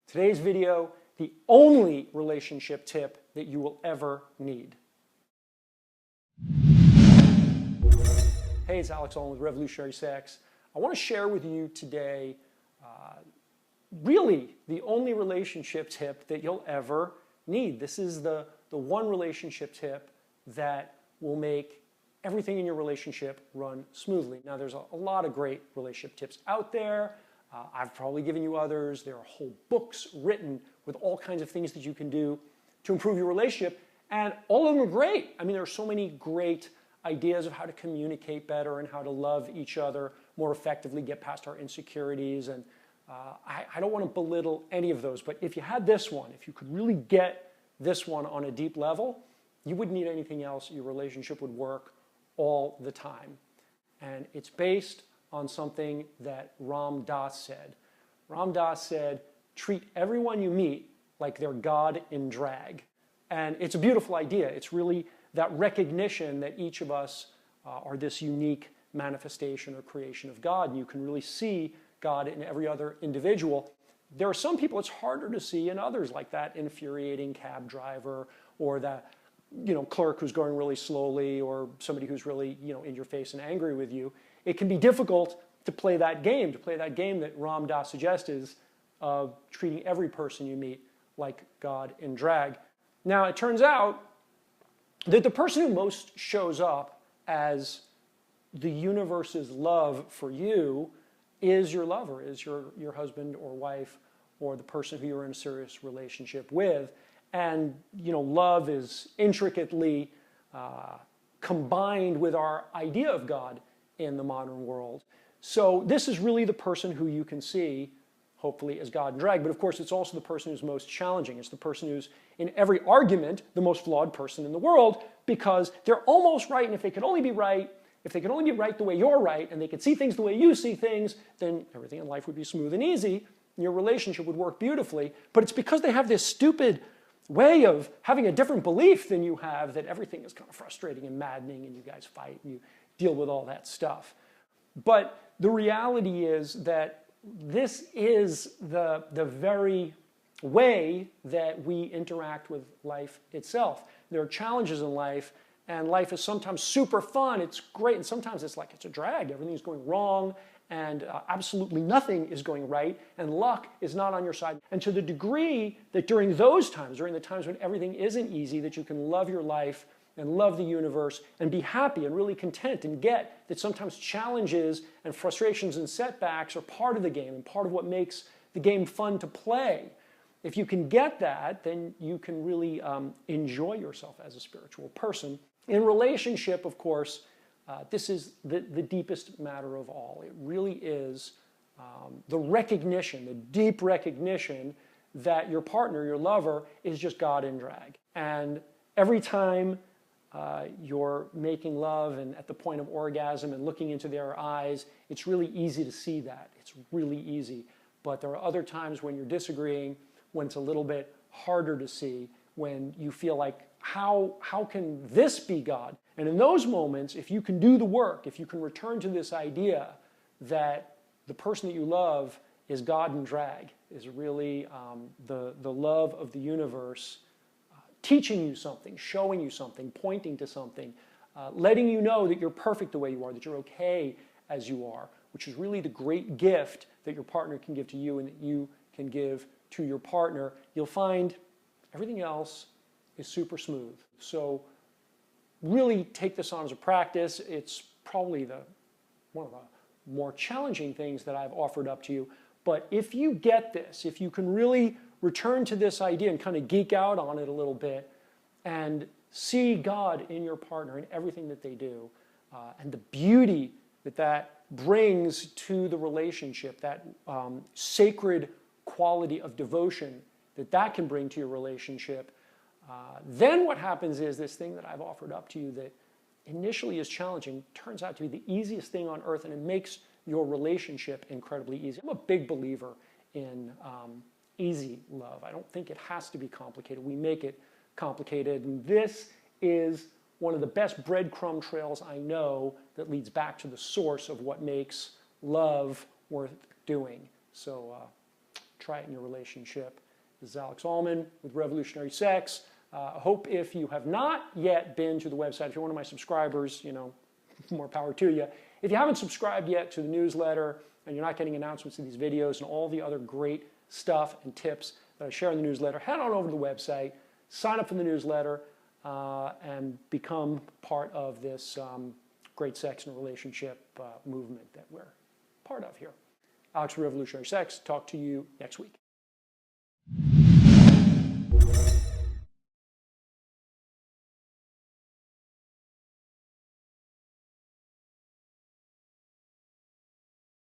Today's video, the only relationship tip that you will ever need. Hey, it's Alex Olin with Revolutionary Sex. I want to share with you today really the only relationship tip that you'll ever need. This is the one relationship tip that will make everything in your relationship run smoothly. Now, there's a lot of great relationship tips out there. I've probably given you others. There are whole books written with all kinds of things that you can do to improve your relationship, and all of them are great. I mean, there are so many great ideas of how to communicate better and how to love each other more effectively, get past our insecurities, and I don't want to belittle any of those, but if you had this one, if you could really get this one on a deep level, you wouldn't need anything else. Your relationship would work all the time. And it's based on something that Ram Dass said. Ram Dass said, treat everyone you meet like they're God in drag. And it's a beautiful idea. It's really that recognition that each of us are this unique manifestation or creation of God. And you can really see God in every other individual. There are some people it's harder to see in others, like that infuriating cab driver or that clerk who's going really slowly, or somebody who's really in your face and angry with you. It can be difficult to play that game that Ram Dass suggests is of treating every person you meet like God in drag. Now, it turns out that the person who most shows up as the universe's love for you is your lover, is your husband or wife, or the person who you're in a serious relationship with. And love is intricately combined with our idea of God in the modern world. So this is really the person who you can see, hopefully, as God in drag. But of course, it's also the person who's most challenging. It's the person who's, in every argument, the most flawed person in the world, because they're almost right. And if they could only be right, if they could only be right the way you're right, and they could see things the way you see things, then everything in life would be smooth and easy. And your relationship would work beautifully. But it's because they have this stupid way of having a different belief than you have that everything is kind of frustrating and maddening, and you guys fight and you deal with all that stuff. But the reality is that this is the very way that we interact with life itself. There are challenges in life, and life is sometimes super fun, it's great, and sometimes it's like it's a drag. Everything's going wrong, and absolutely nothing is going right, and luck is not on your side. And to the degree that during those times, during the times when everything isn't easy, that you can love your life and love the universe and be happy and really content, and get that sometimes challenges and frustrations and setbacks are part of the game and part of what makes the game fun to play. If you can get that, then you can really enjoy yourself as a spiritual person. In relationship, of course, this is the deepest matter of all. It really is the recognition, the deep recognition that your partner, your lover, is just God in drag. And every time you're making love and at the point of orgasm and looking into their eyes, it's really easy to see that. It's really easy. But there are other times when you're disagreeing, when it's a little bit harder to see, when you feel like, how can this be God? And in those moments, if you can do the work, if you can return to this idea that the person that you love is God in drag, is really the love of the universe, teaching you something, showing you something, pointing to something, letting you know that you're perfect the way you are, that you're okay as you are, which is really the great gift that your partner can give to you and that you can give to your partner, you'll find everything else is super smooth. So really take this on as a practice. It's probably one of the more challenging things that I've offered up to you. But if you get this, if you can really return to this idea and kind of geek out on it a little bit and see God in your partner and everything that they do, and the beauty that brings to the relationship, that sacred quality of devotion that can bring to your relationship, then what happens is this thing that I've offered up to you that initially is challenging turns out to be the easiest thing on earth, and it makes your relationship incredibly easy. I'm a big believer in easy love. I don't think it has to be complicated. We make it complicated, and this is one of the best breadcrumb trails I know that leads back to the source of what makes love worth doing. So try it in your relationship. This is Alex Allman with Revolutionary Sex. I hope if you have not yet been to the website, if you're one of my subscribers, more power to you. If you haven't subscribed yet to the newsletter and you're not getting announcements of these videos and all the other great stuff and tips that I share in the newsletter, head on over to the website, sign up for the newsletter, and become part of this great sex and relationship movement that we're part of here. Alex from Revolutionary Sex. Talk to you next week.